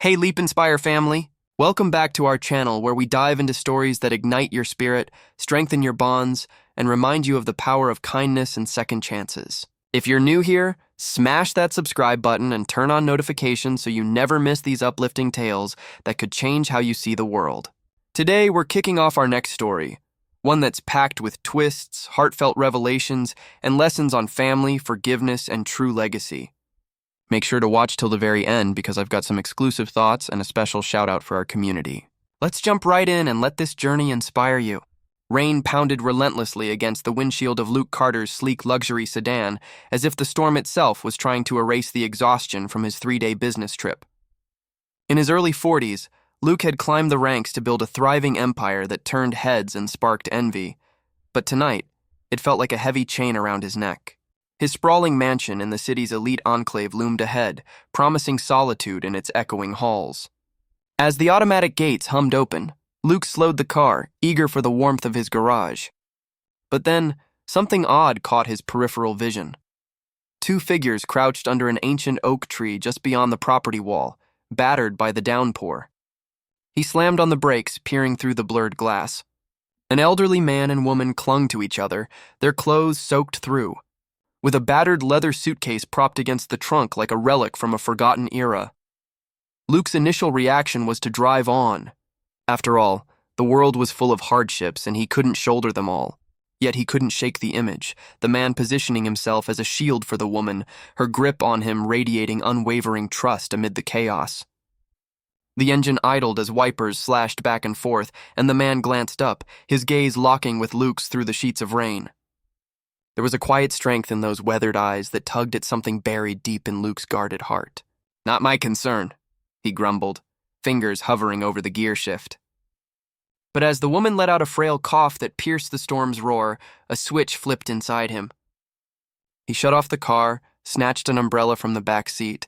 Hey Leap Inspire family! Welcome back to our channel where we dive into stories that ignite your spirit, strengthen your bonds, and remind you of the power of kindness and second chances. If you're new here, smash that subscribe button and turn on notifications so you never miss these uplifting tales that could change how you see the world. Today, we're kicking off our next story, one that's packed with twists, heartfelt revelations, and lessons on family, forgiveness, and true legacy. Make sure to watch till the very end because I've got some exclusive thoughts and a special shout out for our community. Let's jump right in and let this journey inspire you. Rain pounded relentlessly against the windshield of Luke Carter's sleek luxury sedan as if the storm itself was trying to erase the exhaustion from his 3-day business trip. In his early 40s, Luke had climbed the ranks to build a thriving empire that turned heads and sparked envy. But tonight, it felt like a heavy chain around his neck. His sprawling mansion in the city's elite enclave loomed ahead, promising solitude in its echoing halls. As the automatic gates hummed open, Luke slowed the car, eager for the warmth of his garage. But then, something odd caught his peripheral vision. Two figures crouched under an ancient oak tree just beyond the property wall, battered by the downpour. He slammed on the brakes, peering through the blurred glass. An elderly man and woman clung to each other, their clothes soaked through, with a battered leather suitcase propped against the trunk like a relic from a forgotten era. Luke's initial reaction was to drive on. After all, the world was full of hardships and he couldn't shoulder them all. Yet he couldn't shake the image, the man positioning himself as a shield for the woman, her grip on him radiating unwavering trust amid the chaos. The engine idled as wipers slashed back and forth, and the man glanced up, his gaze locking with Luke's through the sheets of rain. There was a quiet strength in those weathered eyes that tugged at something buried deep in Luke's guarded heart. "Not my concern," he grumbled, fingers hovering over the gear shift. But as the woman let out a frail cough that pierced the storm's roar, a switch flipped inside him. He shut off the car, snatched an umbrella from the back seat,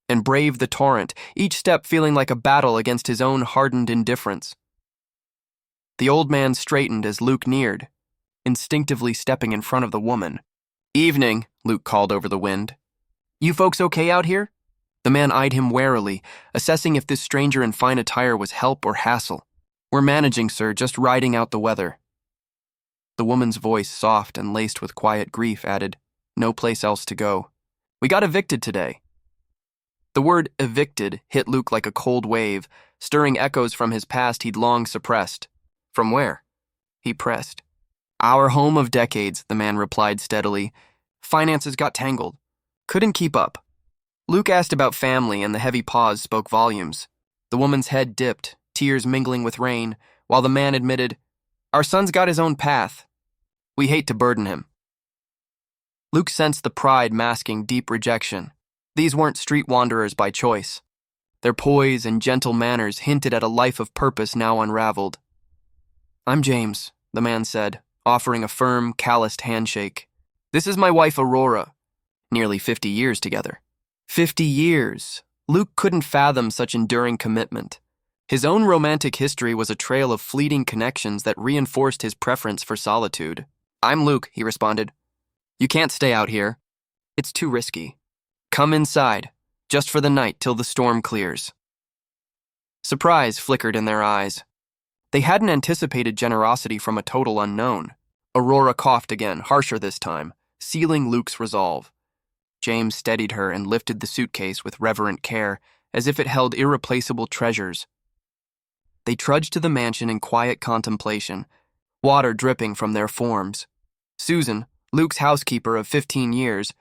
and braved the torrent, each step feeling like a battle against his own hardened indifference. The old man straightened as Luke neared, instinctively stepping in front of the woman. "Evening," Luke called over the wind. "You folks okay out here?" The man eyed him warily, assessing if this stranger in fine attire was help or hassle. "We're managing, sir, just riding out the weather." The woman's voice, soft and laced with quiet grief, added, "No place else to go. We got evicted today." The word evicted hit Luke like a cold wave, stirring echoes from his past he'd long suppressed. "From where?" he pressed. "Our home of decades," the man replied steadily. "Finances got tangled. Couldn't keep up." Luke asked about family, and the heavy pause spoke volumes. The woman's head dipped, tears mingling with rain, while the man admitted, "Our son's got his own path. We hate to burden him." Luke sensed the pride masking deep rejection. These weren't street wanderers by choice. Their poise and gentle manners hinted at a life of purpose now unraveled. "I'm James," the man said, offering a firm, calloused handshake. "This is my wife, Aurora. Nearly 50 years together." 50 years! Luke couldn't fathom such enduring commitment. His own romantic history was a trail of fleeting connections that reinforced his preference for solitude. "I'm Luke," he responded. "You can't stay out here. It's too risky. Come inside, just for the night till the storm clears." Surprise flickered in their eyes. They hadn't anticipated generosity from a total unknown. Aurora coughed again, harsher this time, sealing Luke's resolve. James steadied her and lifted the suitcase with reverent care, as if it held irreplaceable treasures. They trudged to the mansion in quiet contemplation, water dripping from their forms. Susan, Luke's housekeeper of 15 years,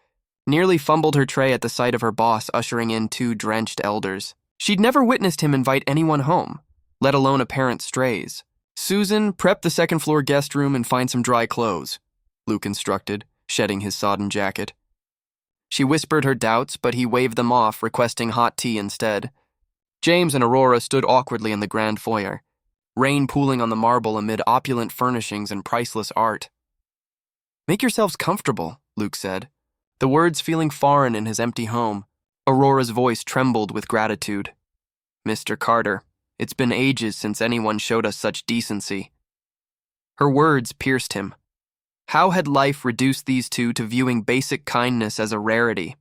nearly fumbled her tray at the sight of her boss ushering in 2 drenched elders. She'd never witnessed him invite anyone home, let alone apparent strays. "Susan, prep the second-floor guest room and find some dry clothes," Luke instructed, shedding his sodden jacket. She whispered her doubts, but he waved them off, requesting hot tea instead. James and Aurora stood awkwardly in the grand foyer, rain pooling on the marble amid opulent furnishings and priceless art. "Make yourselves comfortable," Luke said, the words feeling foreign in his empty home. Aurora's voice trembled with gratitude. "Mr. Carter, it's been ages since anyone showed us such decency." Her words pierced him. How had life reduced these two to viewing basic kindness as a rarity?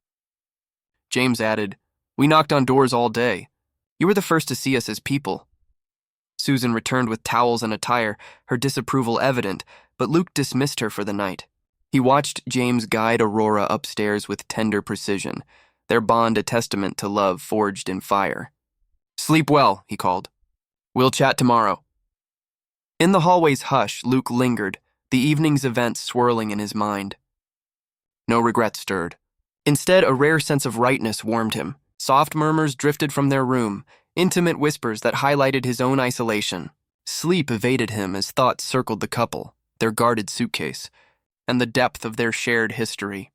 James added, "We knocked on doors all day. You were the first to see us as people. Susan returned with towels and attire, her disapproval evident, but Luke dismissed her for the night. He watched James guide Aurora upstairs with tender precision, their bond a testament to love forged in fire. "Sleep well," he called. "We'll chat tomorrow." In the hallway's hush, Luke lingered, the evening's events swirling in his mind. No regret stirred. Instead, a rare sense of rightness warmed him. Soft murmurs drifted from their room, intimate whispers that highlighted his own isolation. Sleep evaded him as thoughts circled the couple, their guarded suitcase, and the depth of their shared history.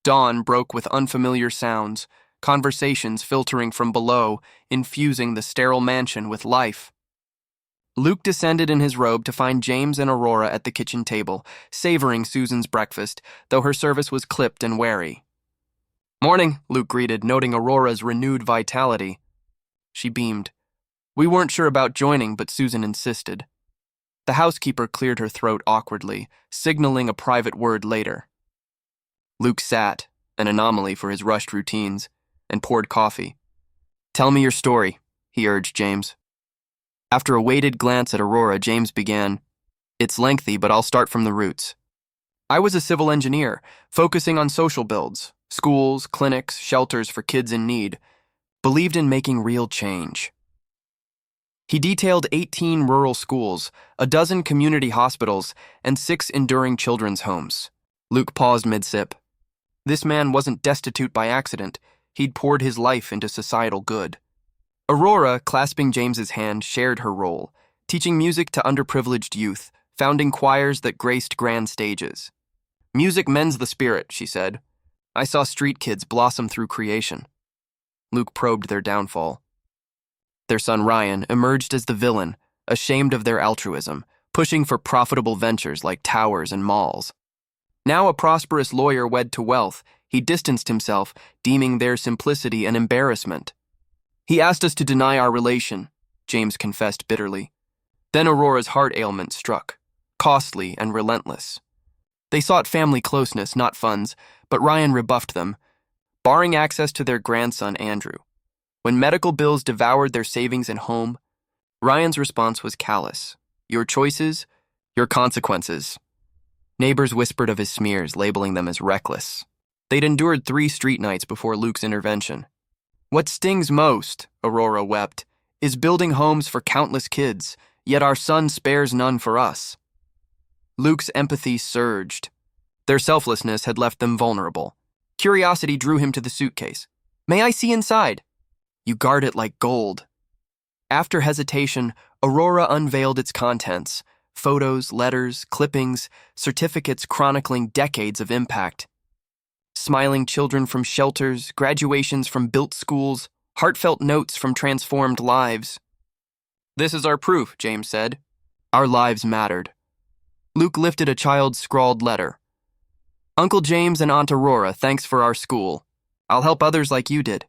Dawn broke with unfamiliar sounds, conversations filtering from below, infusing the sterile mansion with life. Luke descended in his robe to find James and Aurora at the kitchen table, savoring Susan's breakfast, though her service was clipped and wary. "Morning," Luke greeted, noting Aurora's renewed vitality. She beamed. "We weren't sure about joining, but Susan insisted." The housekeeper cleared her throat awkwardly, signaling a private word later. Luke sat, an anomaly for his rushed routines, and poured coffee. "Tell me your story," he urged James. After a weighted glance at Aurora, James began, "It's lengthy, but I'll start from the roots. I was a civil engineer, focusing on social builds, schools, clinics, shelters for kids in need. Believed in making real change." He detailed 18 rural schools, a dozen community hospitals, and 6 enduring children's homes. Luke paused mid-sip. This man wasn't destitute by accident. He'd poured his life into societal good. Aurora, clasping James's hand, shared her role, teaching music to underprivileged youth, founding choirs that graced grand stages. "Music mends the spirit," she said. "I saw street kids blossom through creation." Luke probed their downfall. Their son Ryan emerged as the villain, ashamed of their altruism, pushing for profitable ventures like towers and malls. Now a prosperous lawyer wed to wealth, he distanced himself, deeming their simplicity an embarrassment. "He asked us to deny our relation," James confessed bitterly. Then Aurora's heart ailment struck, costly and relentless. They sought family closeness, not funds, but Ryan rebuffed them, barring access to their grandson Andrew. When medical bills devoured their savings and home, Ryan's response was callous. "Your choices, your consequences." Neighbors whispered of his smears, labeling them as reckless. They'd endured 3 street nights before Luke's intervention. "What stings most," Aurora wept, "is building homes for countless kids, yet our son spares none for us." Luke's empathy surged. Their selflessness had left them vulnerable. Curiosity drew him to the suitcase. "May I see inside?" "You guard it like gold." After hesitation, Aurora unveiled its contents: photos, letters, clippings, certificates chronicling decades of impact. Smiling children from shelters, graduations from built schools, heartfelt notes from transformed lives. "This is our proof," James said. "Our lives mattered." Luke lifted a child's scrawled letter. "Uncle James and Aunt Aurora, thanks for our school. I'll help others like you did."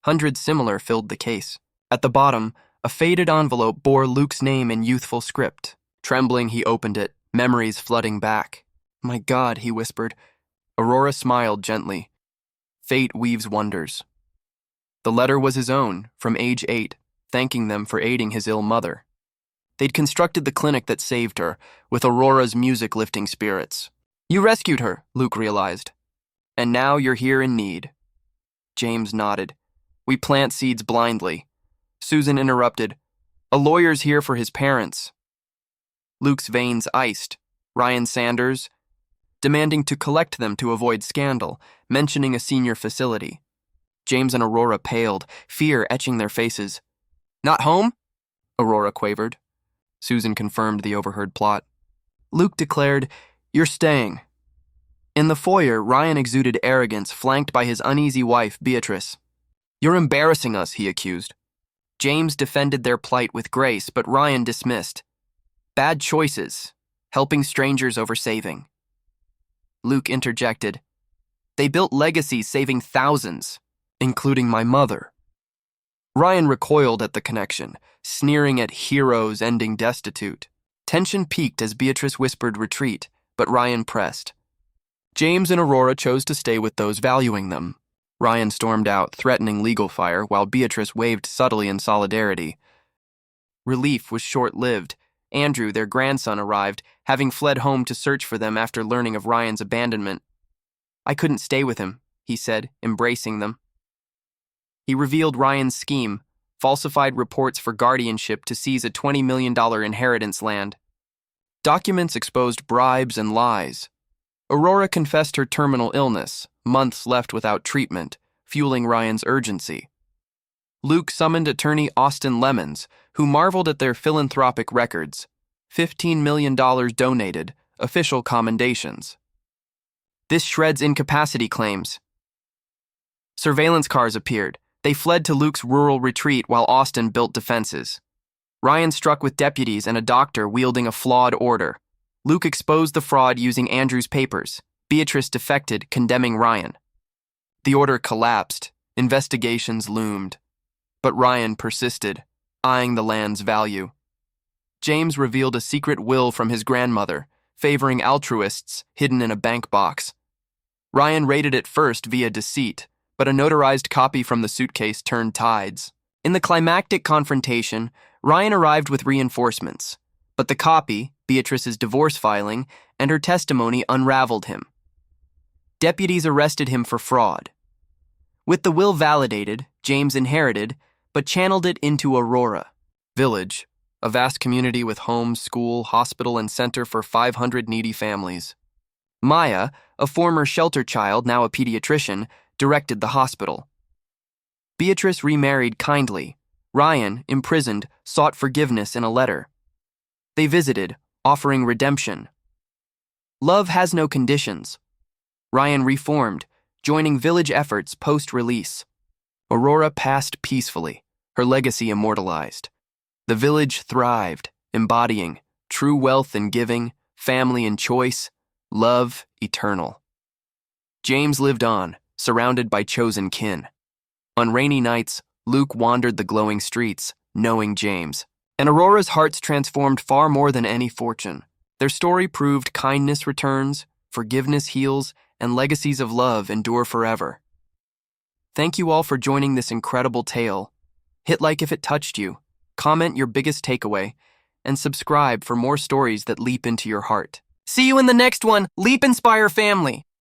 Hundreds similar filled the case. At the bottom, a faded envelope bore Luke's name in youthful script. Trembling, he opened it, memories flooding back. "My God," he whispered. Aurora smiled gently. Fate weaves wonders. The letter was his own, from age 8, thanking them for aiding his ill mother. They'd constructed the clinic that saved her, with Aurora's music lifting spirits. "You rescued her," Luke realized. "And now you're here in need." James nodded. "We plant seeds blindly." Susan interrupted. "A lawyer's here for his parents." Luke's veins iced. Ryan Sanders, demanding to collect them to avoid scandal, mentioning a senior facility. James and Aurora paled, fear etching their faces. "Not home?" Aurora quavered. Susan confirmed the overheard plot. Luke declared, "You're staying." In the foyer, Ryan exuded arrogance, flanked by his uneasy wife, Beatrice. "You're embarrassing us," he accused. James defended their plight with grace, but Ryan dismissed. "Bad choices, helping strangers over saving." Luke interjected, "They built legacies saving thousands, including my mother." Ryan recoiled at the connection, sneering at heroes ending destitute. Tension peaked as Beatrice whispered retreat, but Ryan pressed. James and Aurora chose to stay with those valuing them. Ryan stormed out, threatening legal fire, while Beatrice waved subtly in solidarity. Relief was short-lived. Andrew, their grandson, arrived, having fled home to search for them after learning of Ryan's abandonment. "I couldn't stay with him," he said, embracing them. He revealed Ryan's scheme, falsified reports for guardianship to seize a $20 million inheritance land. Documents exposed bribes and lies. Aurora confessed her terminal illness, months left without treatment, fueling Ryan's urgency. Luke summoned attorney Austin Lemons, who marveled at their philanthropic records. $15 million donated, official commendations. This shreds incapacity claims. Surveillance cars appeared. They fled to Luke's rural retreat while Austin built defenses. Ryan struck with deputies and a doctor wielding a flawed order. Luke exposed the fraud using Andrew's papers. Beatrice defected, condemning Ryan. The order collapsed. Investigations loomed. But Ryan persisted, eyeing the land's value. James revealed a secret will from his grandmother, favoring altruists hidden in a bank box. Ryan raided it first via deceit, but a notarized copy from the suitcase turned tides. In the climactic confrontation, Ryan arrived with reinforcements, but the copy, Beatrice's divorce filing, and her testimony unraveled him. Deputies arrested him for fraud. With the will validated, James inherited, but channeled it into Aurora Village, a vast community with home, school, hospital, and center for 500 needy families. Maya, a former shelter child, now a pediatrician, directed the hospital. Beatrice remarried kindly. Ryan, imprisoned, sought forgiveness in a letter. They visited, offering redemption. Love has no conditions. Ryan reformed, joining village efforts post-release. Aurora passed peacefully, her legacy immortalized. The village thrived, embodying true wealth in giving, family in choice, love eternal. James lived on, surrounded by chosen kin. On rainy nights, Luke wandered the glowing streets, knowing James. And Aurora's hearts transformed far more than any fortune. Their story proved kindness returns, forgiveness heals, and legacies of love endure forever. Thank you all for joining this incredible tale. Hit like if it touched you, comment your biggest takeaway, and subscribe for more stories that leap into your heart. See you in the next one. Leap Inspire Family!